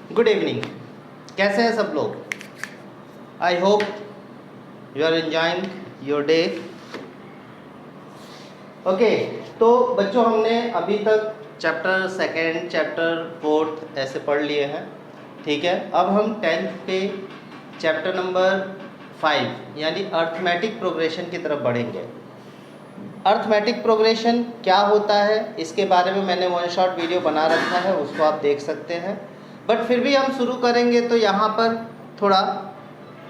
Good evening. कैसे हैं सब लोग? I hope you are enjoying your day. Okay, तो बच्चों हमने अभी तक चैप्टर सेकेंड, चैप्टर फोर्थ ऐसे पढ़ लिए हैं, ठीक है। अब हम 10th पे चैप्टर नंबर 5 यानी अर्थमेटिक प्रोग्रेशन की तरफ बढ़ेंगे। अर्थमेटिक प्रोग्रेशन क्या होता है इसके बारे में मैंने वन शॉट वीडियो बना रखा है, उसको आप देख सकते हैं। बट फिर भी हम शुरू करेंगे तो यहाँ पर थोड़ा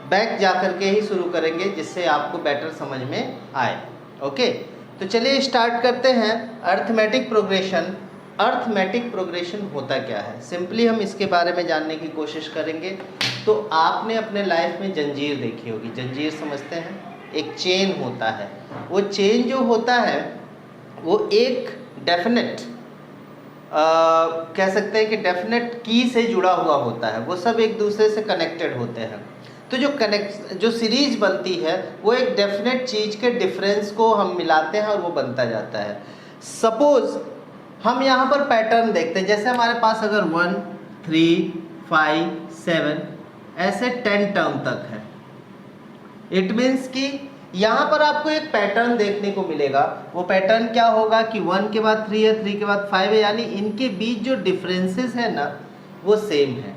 बैक जा कर के ही शुरू करेंगे जिससे आपको बेटर समझ में आए। ओके, तो चलिए स्टार्ट करते हैं। Arithmetic progression. अर्थमेटिक प्रोग्रेशन होता क्या है, सिंपली हम इसके बारे में जानने की कोशिश करेंगे। तो आपने अपने लाइफ में जंजीर देखी होगी, जंजीर समझते हैं, एक चेन होता है। वो चेन जो होता है वो एक डेफिनेट कह सकते हैं कि डेफिनेट की से जुड़ा हुआ होता है, वो सब एक दूसरे से कनेक्टेड होते हैं। तो जो सीरीज बनती है वो एक डेफिनेट चीज़ के डिफरेंस को हम मिलाते हैं और वो बनता जाता है। सपोज हम यहाँ पर पैटर्न देखते हैं, जैसे हमारे पास अगर 1, 3, 5, 7 ऐसे 10 टर्म तक है। इट मीन्स कि यहाँ पर आपको एक पैटर्न देखने को मिलेगा। वो पैटर्न क्या होगा कि 1 के बाद 3 है, 3 के बाद 5 है, यानी इनके बीच जो डिफरेंसेस है ना वो सेम है।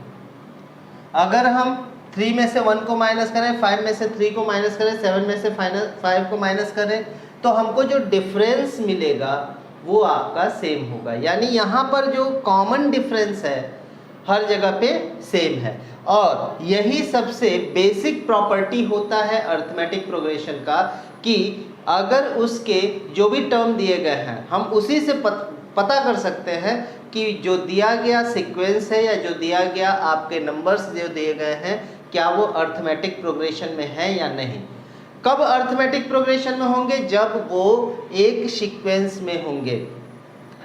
अगर हम 3 में से 1 को माइनस करें, 5 में से 3 को माइनस करें, 7 में से 5 को माइनस करें, तो हमको जो डिफरेंस मिलेगा वो आपका सेम होगा। यानी यहाँ पर जो कॉमन डिफरेंस है हर जगह पे सेम है। और यही सबसे बेसिक प्रॉपर्टी होता है अर्थमेटिक प्रोग्रेशन का, कि अगर उसके जो भी टर्म दिए गए हैं हम उसी से पता कर सकते हैं कि जो दिया गया सीक्वेंस है या जो दिया गया आपके नंबर्स जो दिए गए हैं क्या वो अर्थमेटिक प्रोग्रेशन में है या नहीं। कब अर्थमेटिक प्रोग्रेशन में होंगे? जब वो एक सीक्वेंस में होंगे,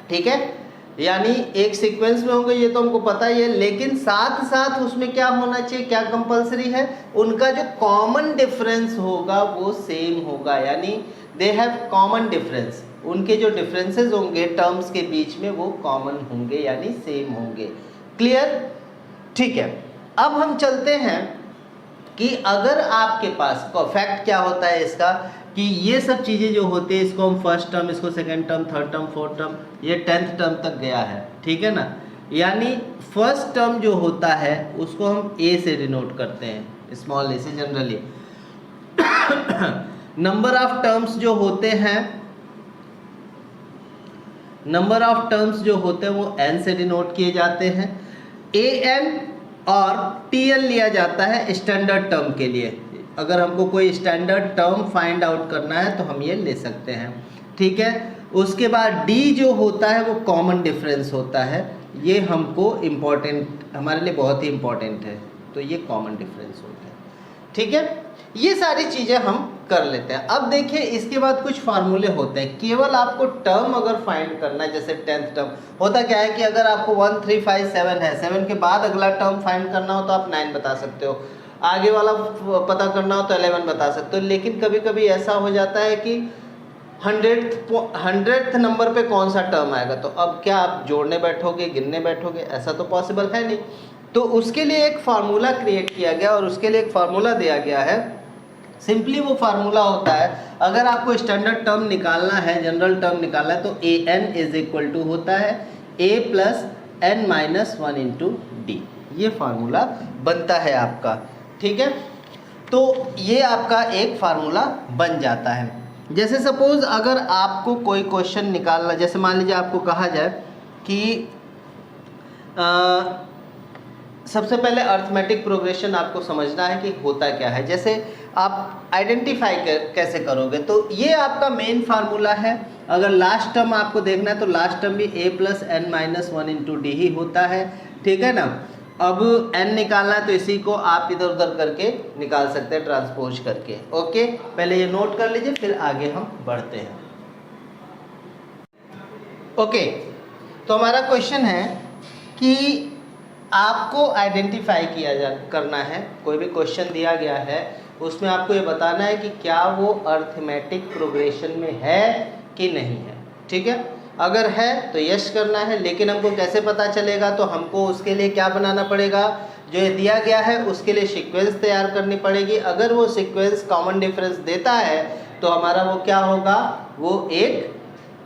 ठीक है। यानी एक सीक्वेंस में होंगे ये तो हमको पता ही है, लेकिन साथ साथ उसमें क्या होना चाहिए, क्या कंपलसरी है, उनका जो कॉमन डिफरेंस होगा वो सेम होगा। यानी दे हैव कॉमन डिफरेंस, उनके जो डिफरेंसेस होंगे टर्म्स के बीच में वो कॉमन होंगे यानी सेम होंगे। क्लियर? ठीक है। अब हम चलते हैं कि अगर आपके पास फैक्ट क्या होता है इसका, कि ये सब चीज़ें जो होती है इसको हम फर्स्ट टर्म, इसको second term, third term, fourth term, ये 10th टर्म तक गया है, ठीक है ना। यानी फर्स्ट टर्म जो होता है उसको हम ए से डिनोट करते हैं, स्मॉल ए से जनरली। नंबर ऑफ टर्म्स जो होते हैं, नंबर ऑफ टर्म्स जो होते हैं वो एन से डिनोट किए जाते हैं। ए एन और टी एल लिया जाता है स्टैंडर्ड टर्म के लिए। अगर हमको कोई स्टैंडर्ड टर्म फाइंड आउट करना है तो हम ये ले सकते हैं, ठीक है। उसके बाद डी जो होता है वो कॉमन डिफरेंस होता है, ये हमको इम्पोर्टेंट, हमारे लिए बहुत ही इम्पोर्टेंट है, तो ये कॉमन डिफरेंस होता है, ठीक है। ये सारी चीज़ें हम कर लेते हैं। अब देखिए इसके बाद कुछ फार्मूले होते हैं, केवल आपको टर्म अगर फाइंड करना है, जैसे 10th टर्म होता क्या है कि अगर आपको 1, 3, 5, 7 है, 7 के बाद अगला टर्म फाइंड करना हो तो आप 9 बता सकते हो, आगे वाला पता करना हो तो 11 बता सकते हो। लेकिन कभी कभी ऐसा हो जाता है कि 100th नंबर पे कौन सा टर्म आएगा, तो अब क्या आप जोड़ने बैठोगे, गिनने बैठोगे, ऐसा तो पॉसिबल है नहीं। तो उसके लिए एक फार्मूला क्रिएट किया गया और उसके लिए एक फार्मूला दिया गया है। सिंपली वो फार्मूला होता है, अगर आपको स्टैंडर्ड टर्म निकालना है, जनरल टर्म निकालना है, तो A N is equal to होता है A plus N minus 1 into D. ये फार्मूला बनता है आपका, ठीक है। तो ये आपका एक फार्मूला बन जाता है। जैसे सपोज अगर आपको कोई क्वेश्चन निकालना, जैसे मान लीजिए आपको कहा जाए कि सबसे पहले अर्थमेटिक प्रोग्रेशन आपको समझना है कि होता क्या है। जैसे आप आइडेंटिफाई कैसे करोगे, तो ये आपका मेन फार्मूला है। अगर लास्ट टर्म आपको देखना है तो लास्ट टर्म भी A plus N minus 1 into D ही होता है, ठीक है ना। अब n निकालना है तो इसी को आप इधर उधर करके निकाल सकते हैं, ट्रांसपोज करके। ओके, पहले ये नोट कर लीजिए फिर आगे हम बढ़ते हैं। ओके, तो हमारा क्वेश्चन है कि आपको आइडेंटिफाई करना है, कोई भी क्वेश्चन दिया गया है उसमें आपको ये बताना है कि क्या वो अर्थमेटिक प्रोग्रेशन में है कि नहीं है, ठीक है। अगर है तो यस करना है, लेकिन हमको कैसे पता चलेगा, तो हमको उसके लिए क्या बनाना पड़ेगा, जो ये दिया गया है उसके लिए सीक्वेंस तैयार करनी पड़ेगी। अगर वो सीक्वेंस कॉमन डिफरेंस देता है तो हमारा वो क्या होगा, वो एक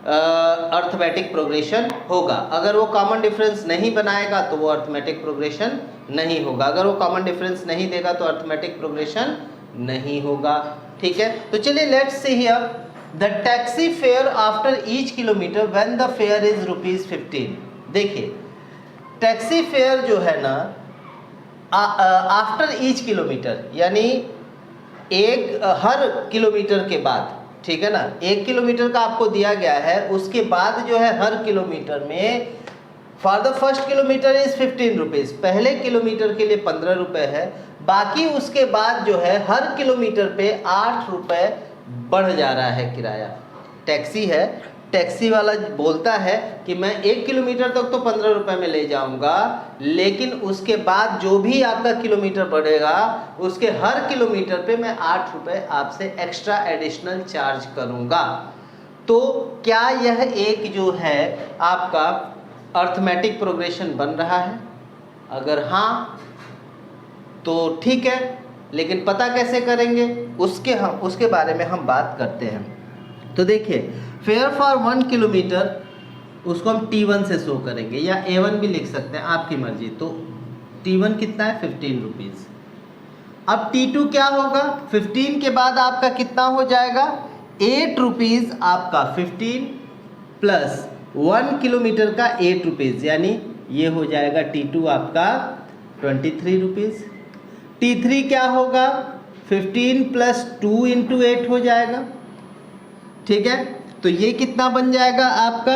अर्थमेटिक प्रोग्रेशन होगा। अगर वो कॉमन डिफरेंस नहीं बनाएगा तो वो अर्थमेटिक प्रोग्रेशन नहीं होगा। अगर वो कॉमन डिफरेंस नहीं देगा तो अर्थमेटिक प्रोग्रेशन नहीं होगा। ठीक है, तो चलिए let's see here the taxi fare after each kilometre when the fair is ₹15। देखिए टैक्सी फेयर जो है ना आफ्टर ईच किलोमीटर, यानी हर किलोमीटर के बाद, ठीक है ना, 1 किलोमीटर का आपको दिया गया है, उसके बाद जो है हर किलोमीटर में for the first kilometre is ₹15, पहले किलोमीटर के लिए ₹15 है, बाकी उसके बाद जो है हर किलोमीटर पे ₹8 बढ़ जा रहा है किराया। टैक्सी है, टैक्सी वाला बोलता है कि मैं 1 किलोमीटर तक तो ₹15 में ले जाऊंगा, लेकिन उसके बाद जो भी आपका किलोमीटर बढ़ेगा उसके हर किलोमीटर पे मैं ₹8 आपसे एक्स्ट्रा एडिशनल चार्ज करूंगा। तो क्या यह एक जो है आपका अर्थमेटिक प्रोग्रेशन बन रहा है? अगर हाँ तो ठीक है, लेकिन पता कैसे करेंगे उसके बारे में हम बात करते हैं। तो देखिए फेयर फॉर 1 किलोमीटर उसको हम T1 से शो करेंगे, या A1 भी लिख सकते हैं, आपकी मर्जी। तो T1 कितना है, ₹15। अब T2 क्या होगा, 15 के बाद आपका कितना हो जाएगा, ₹8 आपका 15 प्लस 1 किलोमीटर का ₹8, यानी ये हो जाएगा T2 आपका ₹23। T3 क्या होगा, 15 प्लस 2 इंटू 8 हो जाएगा। ठीक है, तो ये कितना बन जाएगा आपका,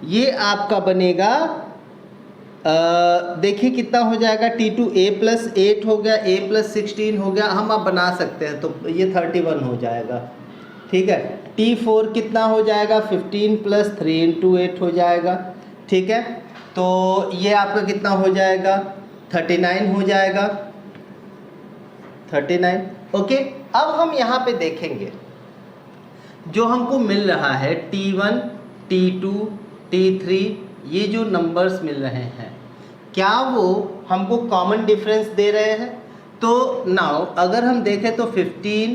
ये आपका बनेगा देखिए कितना हो जाएगा, T2 A प्लस 8 हो गया, A प्लस 16 हो गया, हम अब बना सकते हैं तो ये 31 हो जाएगा। ठीक है, T4 कितना हो जाएगा, 15 प्लस 3 इंटू 8 हो जाएगा। ठीक है, तो ये आपका कितना हो जाएगा, 39 हो जाएगा, 39। ओके, अब हम यहाँ पे देखेंगे जो हमको मिल रहा है T1, T2, T3, ये जो नंबर्स मिल रहे हैं क्या वो हमको कॉमन डिफरेंस दे रहे हैं? तो नाउ अगर हम देखें तो 15,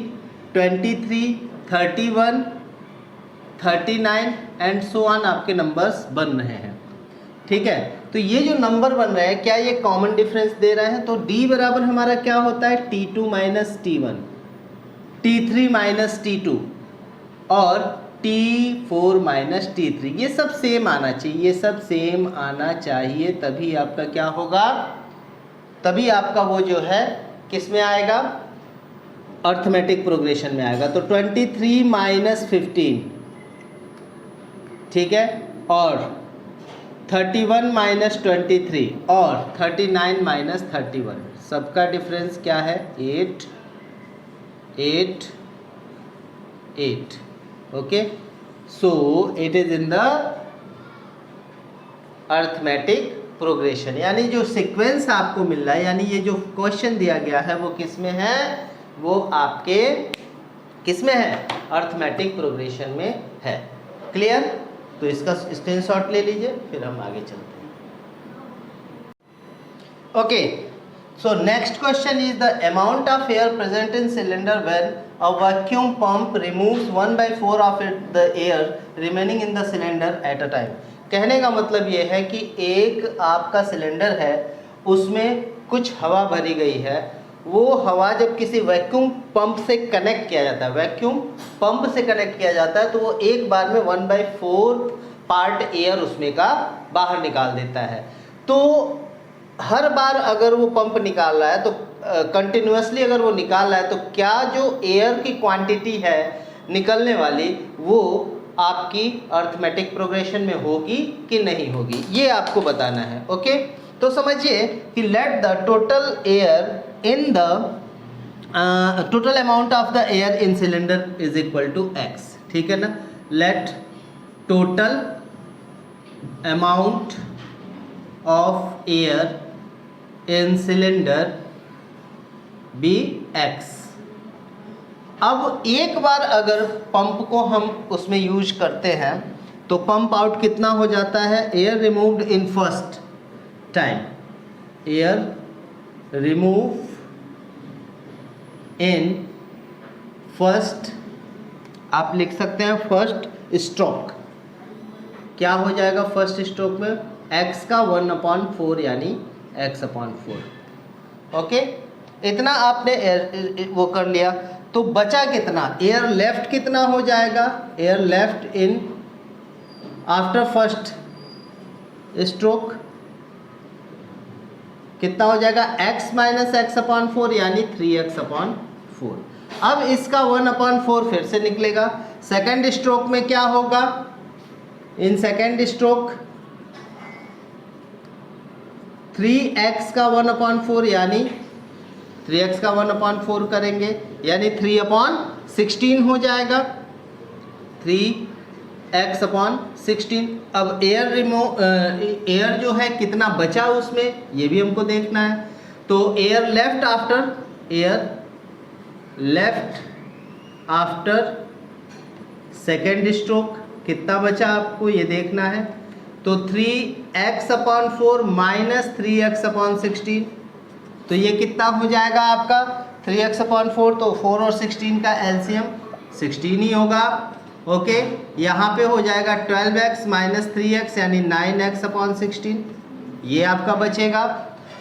23, 31, 39 एंड सो ऑन आपके नंबर्स बन रहे हैं। ठीक है, तो ये जो नंबर बन रहे हैं क्या ये कॉमन डिफरेंस दे रहे हैं? तो D बराबर हमारा क्या होता है, T2 minus T1, T3 minus T2 और T4 माइनस T3। ये सब सेम आना चाहिए, ये सब सेम आना चाहिए, तभी आपका क्या होगा, तभी आपका वो जो है किस में आएगा, अर्थमेटिक प्रोग्रेशन में आएगा। तो 23 माइनस 15, ठीक है, और 31 माइनस 23 और 39 माइनस 31, सबका डिफरेंस क्या है, 8, 8, 8। Okay, so it is in the arithmetic progression, यानी जो सीक्वेंस आपको मिल रहा है, यानी ये जो क्वेश्चन दिया गया है वो किस में है, वो आपके किस में है, अर्थमेटिक प्रोग्रेशन में है। क्लियर? तो इसका स्क्रीनशॉट ले लीजिए, फिर हम आगे चलते हैं। Okay, so next question is the amount of air present in cylinder when a vacuum pump removes 1/4 of the air remaining in the cylinder at a time। कहने का मतलब ये है कि एक आपका सिलेंडर है, उसमें कुछ हवा भरी गई है, वो हवा जब किसी वैक्यूम पंप से कनेक्ट किया जाता है, वैक्यूम पंप से कनेक्ट किया जाता है, तो वो एक बार में 1/4 पार्ट एयर उसमें का बाहर निकाल देता है। तो हर बार अगर वो पंप निकाल रहा है तो कंटिन्यूसली अगर वो निकाल रहा है तो क्या जो एयर की क्वांटिटी है निकलने वाली वो आपकी अर्थमेटिक प्रोग्रेशन में होगी कि नहीं होगी, ये आपको बताना है। ओके, तो समझिए कि let the total air in the total amount of the air in cylinder is equal to x। ठीक है ना, let total amount of air in cylinder be x। अब एक बार अगर पंप को हम उसमें यूज करते हैं तो पंप आउट कितना हो जाता है, air removed in first time, air remove in first, आप लिख सकते हैं फर्स्ट स्ट्रोक, क्या हो जाएगा फर्स्ट स्ट्रोक में, x का 1/4 यानी x/4। ओके, इतना आपने वो कर लिया। तो बचा कितना, एयर लेफ्ट कितना हो जाएगा, air left in after first stroke कितना हो जाएगा, x माइनस x/4 यानी 3x/4। अब इसका 1/4 फिर से निकलेगा। सेकेंड स्ट्रोक में क्या होगा, इन सेकेंड स्ट्रोक 3x का 1/4 यानी 3x का 1/4 करेंगे यानी 3/16 हो जाएगा, 3x/16। अब एयर जो है कितना बचा उसमें, ये भी हमको देखना है। तो air left after second stroke कितना बचा आपको ये देखना है। तो 3x/4 माइनस 3x/16, तो ये कितना हो जाएगा आपका 3x/4, तो 4 और 16 का एलसीएम 16 ही होगा। ओके, यहाँ पे हो जाएगा 12x माइनस 3x यानी 9x/16, ये आपका बचेगा।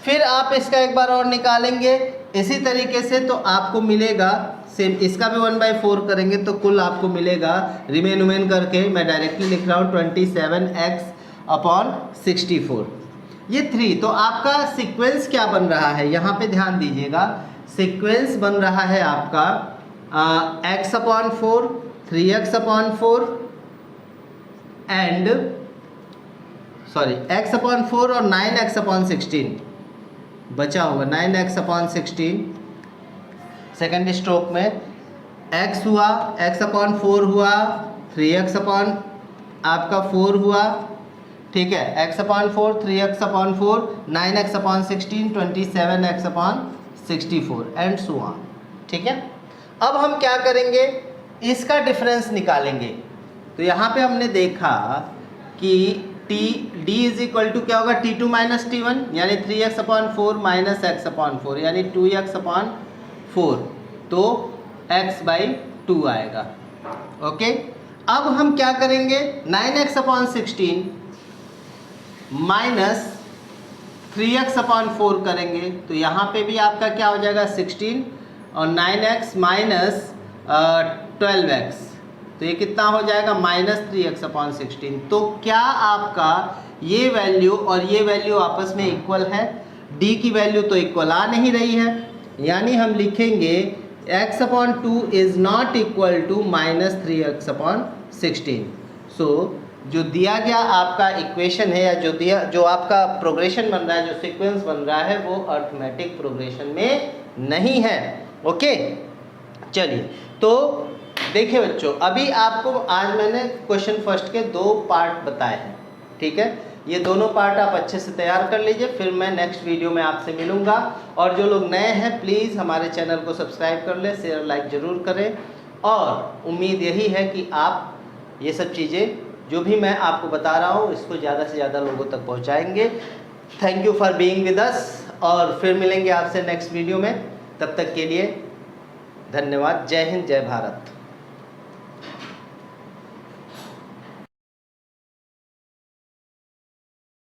फिर आप इसका एक बार और निकालेंगे इसी तरीके से, तो आपको मिलेगा सेम, इसका भी 1/4 करेंगे तो कुल आपको मिलेगा रिमेन करके, मैं डायरेक्टली लिख रहा हूँ 27x/64, ये 3। तो आपका सीक्वेंस क्या बन रहा है, यहाँ पे ध्यान दीजिएगा, सीक्वेंस बन रहा है आपका x/4, 3x/4 एंड x/4 और 9x/16 बचा होगा, 9x/16 सेकेंड स्ट्रोक में, x हुआ, x/4 हुआ, 3x/4 हुआ, ठीक है, x/4, 3x/4, 9x/16, 27x/64 and so on. ठीक है, अब हम क्या करेंगे, इसका डिफरेंस निकालेंगे। तो यहाँ पे हमने देखा कि d इज इक्वल टू क्या होगा, t2 माइनस t1 यानी 3x/4 माइनस x/4 यानी 2x/4, तो x/2 आएगा। ओके, अब हम क्या करेंगे, 9x/16 माइनस 3x/4 करेंगे, तो यहाँ पे भी आपका क्या हो जाएगा 16 और 9x माइनस 12x, तो ये कितना हो जाएगा माइनस 3x/16। तो क्या आपका ये वैल्यू और ये वैल्यू आपस में इक्वल है, d की वैल्यू तो इक्वल आ नहीं रही है, यानी हम लिखेंगे x/2 is not equal to minus 3x/16। So जो दिया गया आपका इक्वेशन है या जो आपका प्रोग्रेशन बन रहा है, जो सीक्वेंस बन रहा है, वो अर्थमेटिक प्रोग्रेशन में नहीं है। ओके, चलिए, तो देखिए बच्चों, अभी आपको आज मैंने क्वेश्चन फर्स्ट के 2 पार्ट बताए हैं। ठीक है, ये दोनों पार्ट आप अच्छे से तैयार कर लीजिए, फिर मैं नेक्स्ट वीडियो में आपसे मिलूंगा। और जो लोग नए हैं प्लीज़ हमारे चैनल को सब्सक्राइब कर लें, शेयर लाइक ज़रूर करें, और उम्मीद यही है कि आप ये सब चीज़ें जो भी मैं आपको बता रहा हूँ इसको ज़्यादा से ज़्यादा लोगों तक पहुँचाएंगे। Thank you for being with us, और फिर मिलेंगे आपसे नेक्स्ट वीडियो में। तब तक के लिए धन्यवाद। जय हिंद, जय भारत।